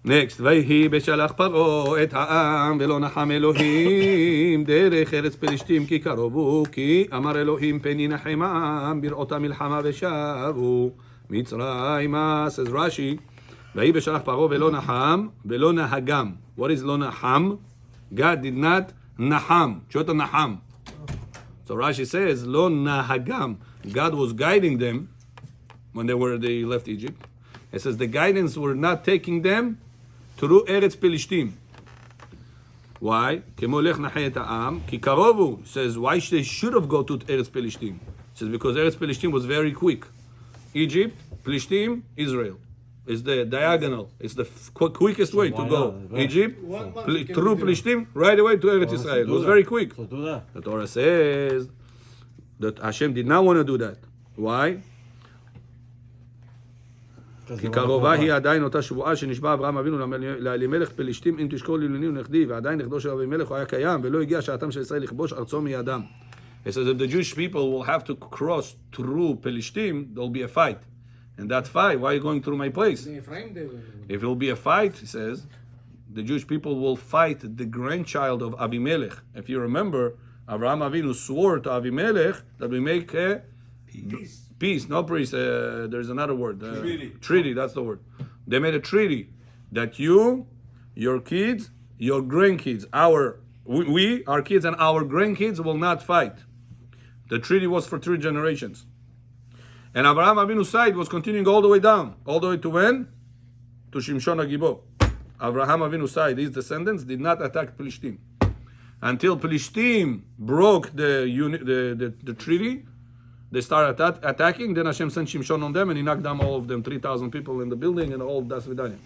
Next, ויהי בשלח פרעה את העם ולא נחם אלוהים דרך ארץ פלישתים כי קרובו כי אמר אלוהים פן ינחם העם בראותה מלחמה ושבו מצרימה. says Rashi, ויהי בשלח פרעה ולא נחם ולא נהגם. What is לא נחם? God did not נחם. שואל אותו נחם. So Rashi says לא נהגם. God was guiding them when they left Egypt. It says the guidance were not taking them through Eretz Pelishtim. Why? כמו לך נחה את העם, כי קרוב הוא. Says why they should have go to Eretz Pelishtim. Says because Eretz Pelishtim was very quick. Egypt, Pelishtim, Israel. It's the diagonal. It's the quickest way to go. Egypt, through Pelishtim, right away to Eretz Israel. It was very quick. The Torah says that Hashem did not want to do that. Why? כי קרובה היא עדיין אותה שבועה שנשבע אברהם אבינו לאלימלך פלישתים אם תשקול לענייני ונכדי ועדיין נכדו של אבימלך הוא היה קיים ולא הגיע שעתם של ישראל לכבוש ארצו מידם. It says if the Jewish people will have to cross through Pelishtim, there will be a fight. And that fight, why are you going through my place? If it will be a fight, he says, the Jewish people will fight the grandchild of Avimelech. If you remember, Abraham Avinu swore to Avimelech that we make a peace, no peace, there's another word. Treaty, that's the word. They made a treaty that you, your kids, your grandkids, our kids and our grandkids will not fight. The treaty was for 3 generations. And Abraham Avinu's side was continuing all the way down. All the way to when? To Shimshon HaGibor. Abraham Avinu's side, his descendants, did not attack Pelishtim. Until Pelishtim broke the treaty, they started attacking, then Hashem sent Shimshon on them and he knocked down all of them, 3,000 people in the building and all Das Vidanya.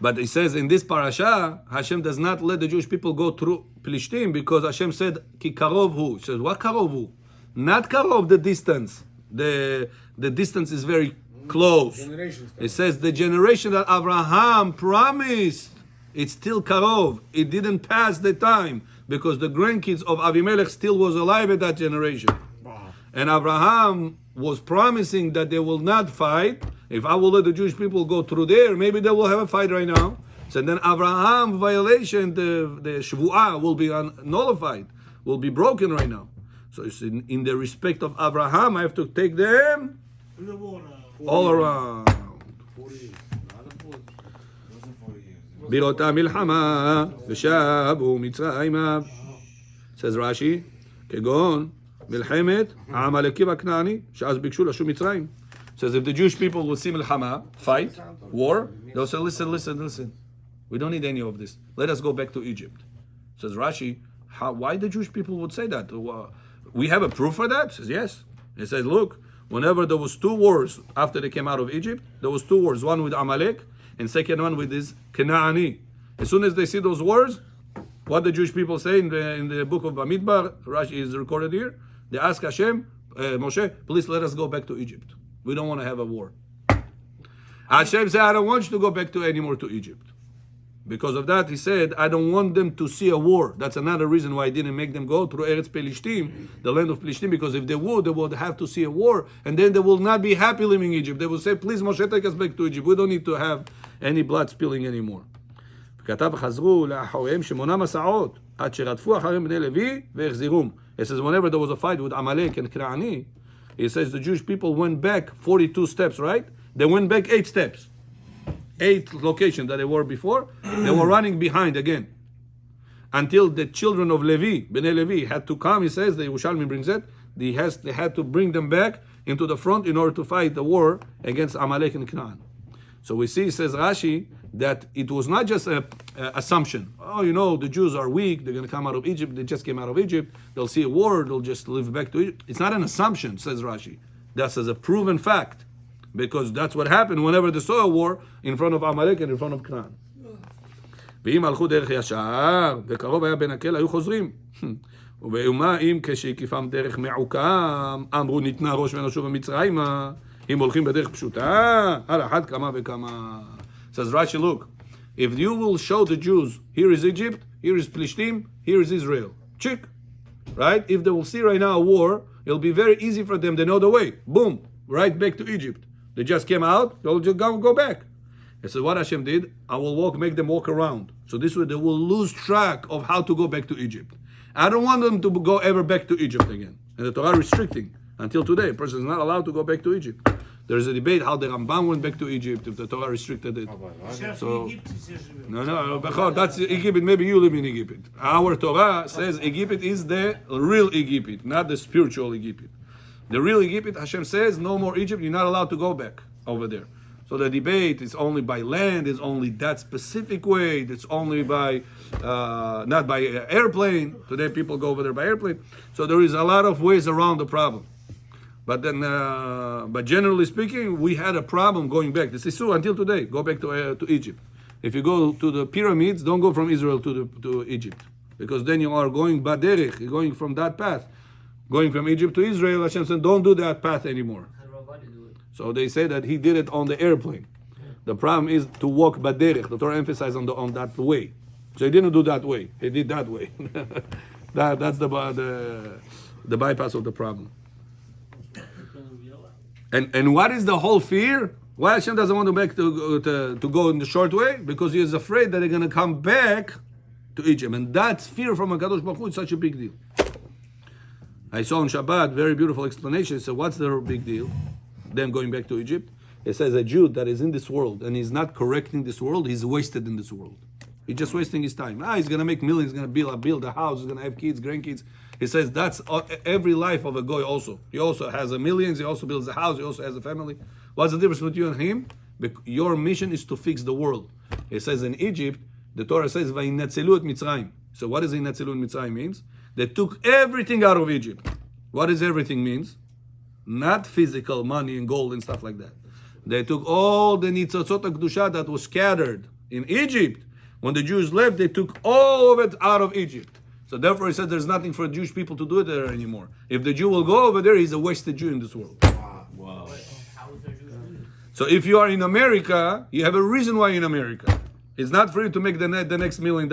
But he says in this parasha, Hashem does not let the Jewish people go through Pelishtim because Hashem said, Ki karov hu. He says, what karov hu? Not karov, the distance. The distance is very close. It says the generation that Abraham promised, it's still karov. It didn't pass the time because the grandkids of Avimelech still was alive at that generation. And Abraham was promising that they will not fight. If I will let the Jewish people go through there, maybe they will have a fight right now. So then Abraham violation, the Shvu'ah will be nullified, will be broken right now. So it's in the respect of Abraham, I have to take them all around. 40 years. Wasn't 40 years. בראותה מלחמה ושבו מצרימה. says Rashi, כגון מלחמת העמלקים הכנעני, שאז ביקשו לשוב מצרים. Says if the Jewish people will see milchama, fight, war, they'll say, listen. We don't need any of this. Let us go back to Egypt. Says Rashi, why the Jewish people would say that? We have a proof for that? Says yes. He says, look, whenever there was 2 wars after they came out of Egypt, there was 2 wars, one with Amalek and second one with this Kenaani. As soon as they see those wars, what the Jewish people say in the book of Bamidbar, Rashi is recorded here, they ask Hashem, Moshe, please let us go back to Egypt. We don't want to have a war. Hashem said, I don't want you to go back anymore to Egypt. Because of that, he said, I don't want them to see a war. That's another reason why I didn't make them go through Eretz Pelishtim, the land of Pelishtim, because if they would have to see a war, and then they will not be happy living in Egypt. They will say, please, Moshe, take us back to Egypt. We don't need to have any blood spilling anymore. וכתב וחזרו לאחוריהם 8 מסעות, עד שרדפו אחריהם בני לוי והחזירום. It says, whenever there was a fight with Amalek and Knaani, it says the Jewish people went back 42 steps, right? They went back 8 steps. 8 locations that they were before, they were running behind again. Until the children of Levi, Bnei Levi, had to come, he says, the Yerushalmi brings it, they had to bring them back into the front in order to fight the war against Amalek and Canaan. So we see, says Rashi, that it was not just an assumption. Oh, the Jews are weak, they're going to come out of Egypt, they just came out of Egypt, they'll see a war, they'll just live back to Egypt. It's not an assumption, says Rashi. That's as a proven fact. Because that's what happened whenever they saw a war in front of Amalek and in front of Canaan. ואם הלכו דרך ישר, וקרוב היה בין הקל, היו חוזרים. ומה אם כשהקיפם דרך מעוקם, אמרו ניתנה ראש ונשוב במצרימה, אם הולכים בדרך פשוטה, על אחת כמה וכמה. Says Rashi, look, if you will show the Jews, here is Egypt, here is Plishtim, here is Israel. Check. Right? If they will see right now a war, it'll be very easy for them, they know the way. Boom, right back to Egypt. They just came out, they'll just go back. He said, what Hashem did, I will make them walk around. So this way they will lose track of how to go back to Egypt. I don't want them to go ever back to Egypt again. And the Torah restricting. Until today, a person is not allowed to go back to Egypt. There is a debate how the Rambam went back to Egypt, if the Torah restricted it. So, no, that's Egypt. Maybe you live in Egypt. Our Torah says Egypt is the real Egypt, not the spiritual Egypt. The real Egypt, Hashem says, no more Egypt, you're not allowed to go back over there. So the debate is only by land, is only that specific way, it's only by, not by airplane. Today people go over there by airplane. So there is a lot of ways around the problem. But then, but generally speaking, we had a problem going back. This is true until today. Go back to Egypt. If you go to the pyramids, don't go from Israel to Egypt, because then you are going baderich. You're going from that path, going from Egypt to Israel. Hashem said, don't do that path anymore. So they say that he did it on the airplane. The problem is to walk baderich. The Torah emphasized on that way. So he didn't do that way. He did that way. That's the bypass of the problem. And what is the whole fear? Why Hashem doesn't want to go in the short way? Because he is afraid that they're going to come back to Egypt. And that's fear from HaKadosh Baruch Hu. It's such a big deal. I saw on Shabbat, very beautiful explanation. So what's the big deal? Them going back to Egypt. It says a Jew that is in this world and he's not correcting this world, he's wasted in this world. He's just wasting his time. He's going to make millions, he's going to build a house, he's going to have kids, grandkids. He says that's every life of a goy also. He also has a millions, he also builds a house, he also has a family. What's the difference between you and him? Your mission is to fix the world. It says in Egypt, the Torah says, "Vayinatzelu et Mitzrayim." So what does Vayinatzelu et Mitzrayim means? They took everything out of Egypt. What does everything means? Not physical money and gold and stuff like that. They took all the nitzotzot HaKdusha that was scattered in Egypt. When the Jews left, they took all of it out of Egypt. So therefore he said there's nothing for Jewish people to do there anymore. If the Jew will go over there, he's a wasted Jew in this world. Wow. So if you are in America, you have a reason why you're in America. It's not for you to make the next $1 million.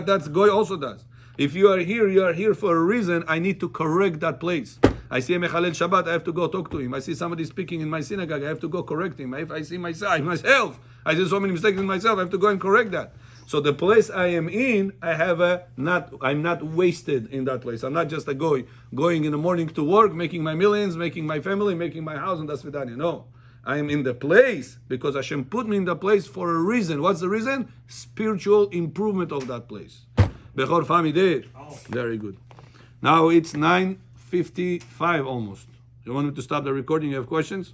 That's Goy also does. If you are here for a reason. I need to correct that place. I see a Mechalel Shabbat, I have to go talk to him. I see somebody speaking in my synagogue, I have to go correct him. If I see myself, I see so many mistakes in myself, I have to go and correct that. So the place I am in, I'm not wasted in that place. I'm not just a goy, going in the morning to work, making my millions, making my family, making my house, and das vidanya. No. I am in the place because Hashem put me in the place for a reason. What's the reason? Spiritual improvement of that place. Bechor Fami there. Very good. Now it's 9:55 almost. You want me to stop the recording? You have questions?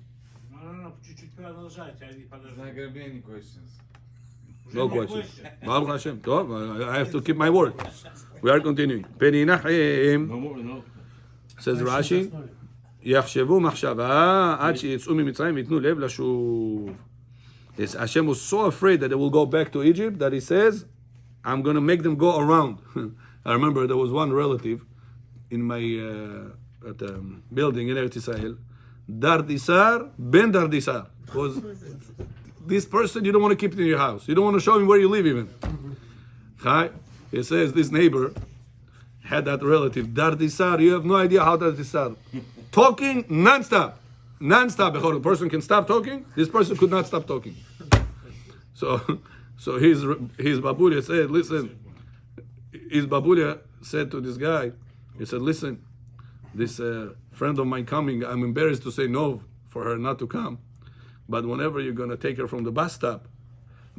No, чуть-чуть продолжайте. There's not going to be any questions. No questions. Baruch Hashem. Tov, I have to keep my word. We are continuing. Peninachim, No more, no. says Rashi, יחשבו מחשבה עד שיצאו ממצרים ויתנו לב לשוב. Yes, Hashem was so afraid that they will go back to Egypt that he says, I'm going to make them go around. I remember there was one relative in my building in Eretz Israel, Dardisar ben Dardisar. Was this person you don't want to keep it in your house. You don't want to show him where you live even. He says this neighbor had that relative, Dardisar. You have no idea how Dardisar. Talking non-stop. Non-stop. The person can stop talking. This person could not stop talking. So his babulia said, listen, his babulia said to this guy, he said, listen, this friend of mine coming, I'm embarrassed to say no for her not to come. But whenever you're going to take her from the bus stop,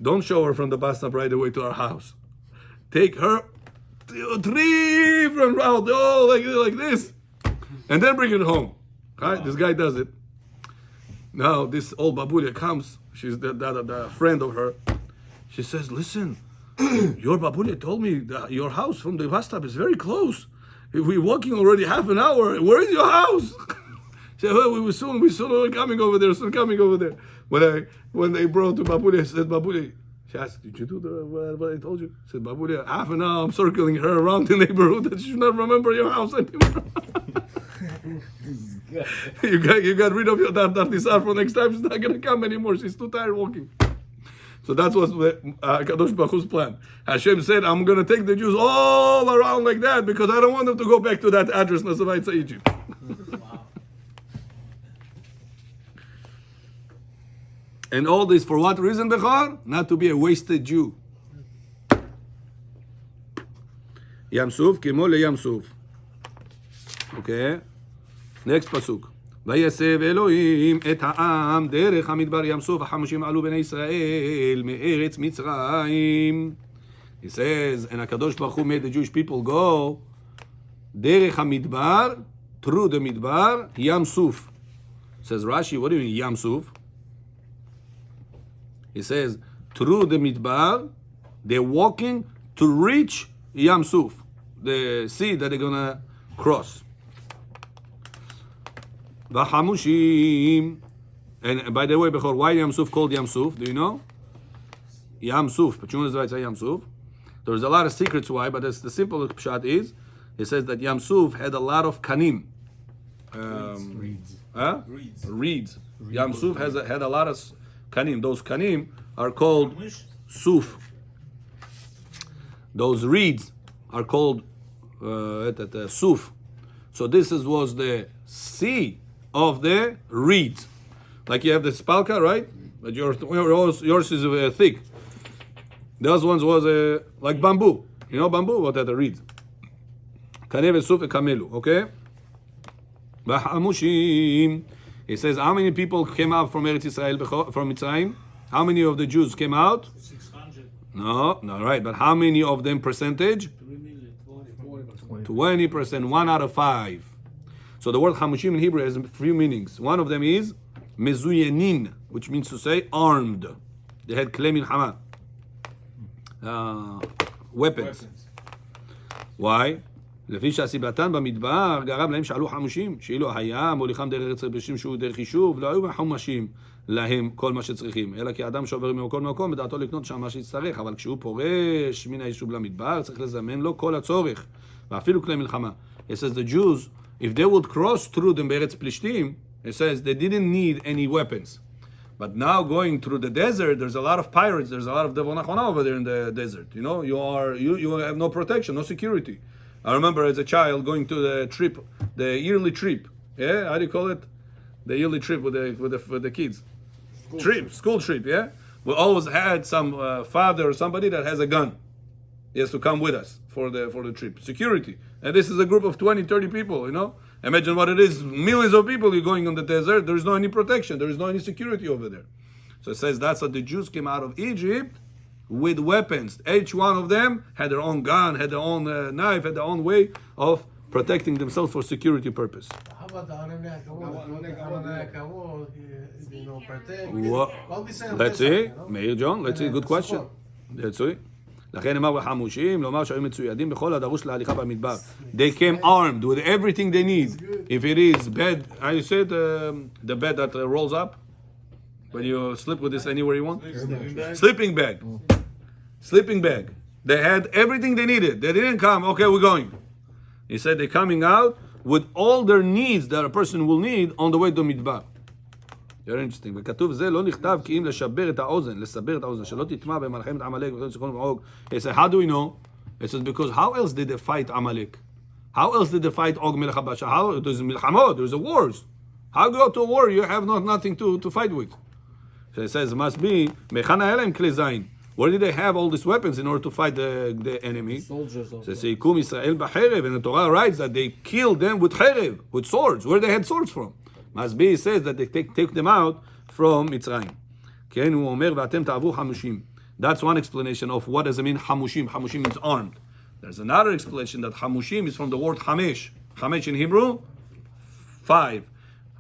don't show her from the bus stop right away to our house. Take her 3 different routes, like this, and then bring it home. Right? This guy does it. Now this old babulia comes. She's the friend of her. She says, listen, your babulia told me that your house from the bus stop is very close. We're walking already half an hour. Where is your house? She said, well, we soon coming over there. When they brought to babulia, I said, babulia, she asked, did you do what I told you? I said, babulia, half an hour I'm circling her around the neighborhood that she should not remember your house anymore. You got rid of your Dardisar for next time. She's not going to come anymore. She's too tired walking. So that was Kadosh Baruch Hu's plan. Hashem said, I'm going to take the Jews all around like that because I don't want them to go back to that address, Nasavaitza, Egypt. And all this for what reason, Bechor? Not to be a wasted Jew. Yam Suf, כמו לים סוף. Okay? Next pasuk. ויסב אלוהים את העם דרך המדבר ים סוף, החמושים עלו בני ישראל מארץ מצרים. He says, and HaKadosh Baruch Hu made the Jewish people go דרך המדבר, through the מדבר, ים סוף. Says Rashi, what do you mean ים סוף? He says, through the midbar, they're walking to reach Yam Suf, the sea that they're gonna cross. V'chamushim, and by the way, Bechor, why Yam Suf called Yam Suf? Do you know? Yam Suf, but you know why it's Yam Suf? There's a lot of secrets why, but the simple pshat is, it says that Yam Suf had a lot of kanim. Reeds. Huh? Reeds. Reeds. Yam Suf had a lot of kanim. Those kanim are called suf. Those reeds are called suf. So this was the sea of the reeds. Like you have the spalka, right? But yours is thick. Those ones was like bamboo. You know bamboo? What are the reeds? Kanev suf kamelu. Okay. He says, how many people came out from Eretz Israel, from Mitzrayim? How many of the Jews came out? 600. No, right. But how many of them percentage? 20%, 1 out of 5. So the word Hamushim in Hebrew has a few meanings. One of them is Mezuyanin, which means to say armed. They had Klei Milchama. Weapons. Why? לפי שהסיבתן במדבר גרם להם שעלו חמושים, שאילו היה מוליכם דרך ארץ יבשים שהוא דרך יישוב, לא היו חמושים להם כל מה שצריכים, אלא כי האדם שעובר ממקום למקום בדעתו לקנות שם מה שיצטרך, אבל כשהוא פורש מן היישוב למדבר צריך לזמן לו כל הצורך, ואפילו כלי מלחמה. It says the Jews, if they would cross through them בארץ פלישתים, it says they didn't need any weapons. But now going through the desert, there's a lot of pirates, there's a lot of devil nachona over there in the desert. You know, you have no protection, no security. I remember as a child going to the trip, the yearly trip. Yeah, how do you call it? The yearly trip with the kids. School trip. Yeah, we always had some father or somebody that has a gun. He has to come with us for the trip. Security. And this is a group of 20, 30 people. You know, imagine what it is. Millions of people you're going on the desert. There is no any protection. There is no any security over there. So it says that's how the Jews came out of Egypt. With weapons. Each one of them had their own gun, had their own knife, had their own way of protecting themselves for security purpose. How about the Let's see, Meir John, let's see, good question. Let's see. לכן אמר בחמושים, לומר שהיו מצוידים בכל הדרוש להליכה במדבר. They came armed with everything they need. If it is bed, I said the bed that rolls up, when you sleep with this anywhere you want? Sleeping bag. Sleeping bag. They had everything they needed. They didn't come, okay, we're going. He said they're coming out with all their needs that a person will need on the way to Midbar. Very interesting. וכתוב זה לא נכתב כי אם לשבר את האוזן, לסבר את האוזן, שלא תטמע במלחמת עמלק וכן סיכון ומעוג. He said, how do we know? He says, because how else did they fight Amalek? How else did they fight Og Melech HaBasha? How? There's milchamot, there's wars. How go to a war you have nothing to fight with? So it says, must be, Mechana Elem Kli Zayin. Where did they have all these weapons in order to fight the enemy? Soldiers. So Yikum Israel B'Cherev, and the Torah writes that they killed them with Cherev, with swords. Where they had swords from? Must be, it says that they take them out from Mitzrayim. כן, הוא אומר, ואתם תעברו חמושים. That's one explanation of what does it mean, חמושים. חמושים means armed. There's another explanation that חמושים is from the word חמש. חמש in Hebrew, 5.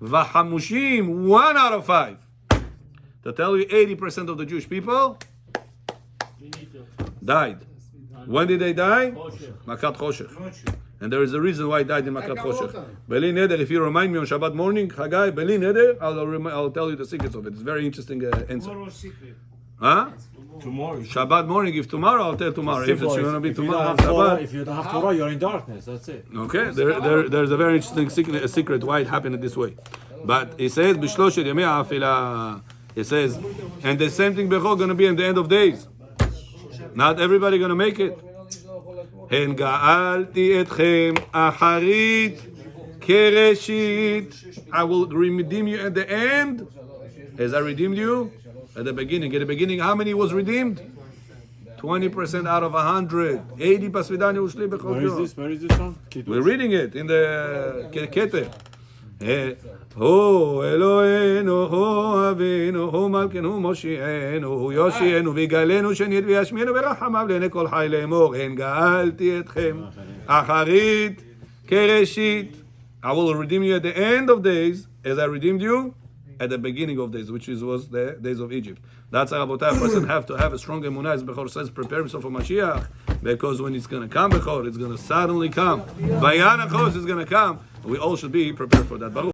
וחמושים, 1 out of 5. To tell you 80% of the Jewish people died. When did they die? Makat Choshech. And there is a reason why he died in Makat Choshech. Beli Neder, if you remind me on Shabbat morning, Chagai, Beli Neder, I'll tell you the secrets of it. It's a very interesting answer. Huh? Tomorrow. Shabbat morning, if tomorrow, I'll tell tomorrow. If it's going to be tomorrow, if you don't have Torah, you're in darkness. That's it. Okay, there's a very interesting secret why it happened this way. But he says, Bishloshet Yemei HaAfilah. He says, and the same thing Bechor going to be in the end of days. Not everybody going to make it. הן גאלתי אתכם אחרית כראשית. I will redeem you at the end as I redeemed you At the beginning, how many was redeemed? 20% out of 100. 80 pasvidanya ushli bechol Where is yom. this? Where is this one? We're reading it in the Keter. Ho Eloheinu, ho Avinu, ho Malkeinu, Moshienu, ho Yoshienu, v'galenu shenit v'yashminu v'rachamav le'nei kol chai le'emor, en ga'alti etchem, acharit kereshit. I will redeem you at the end of days, as I redeemed you at the beginning of days, which was the days of Egypt. That's how a person have to have a strong emunah. As Bechor says, prepare himself for Mashiach, because when it's going to come, Bechor, it's going to suddenly come. Vayanachos is going to come. We all should be prepared for that. Baruch.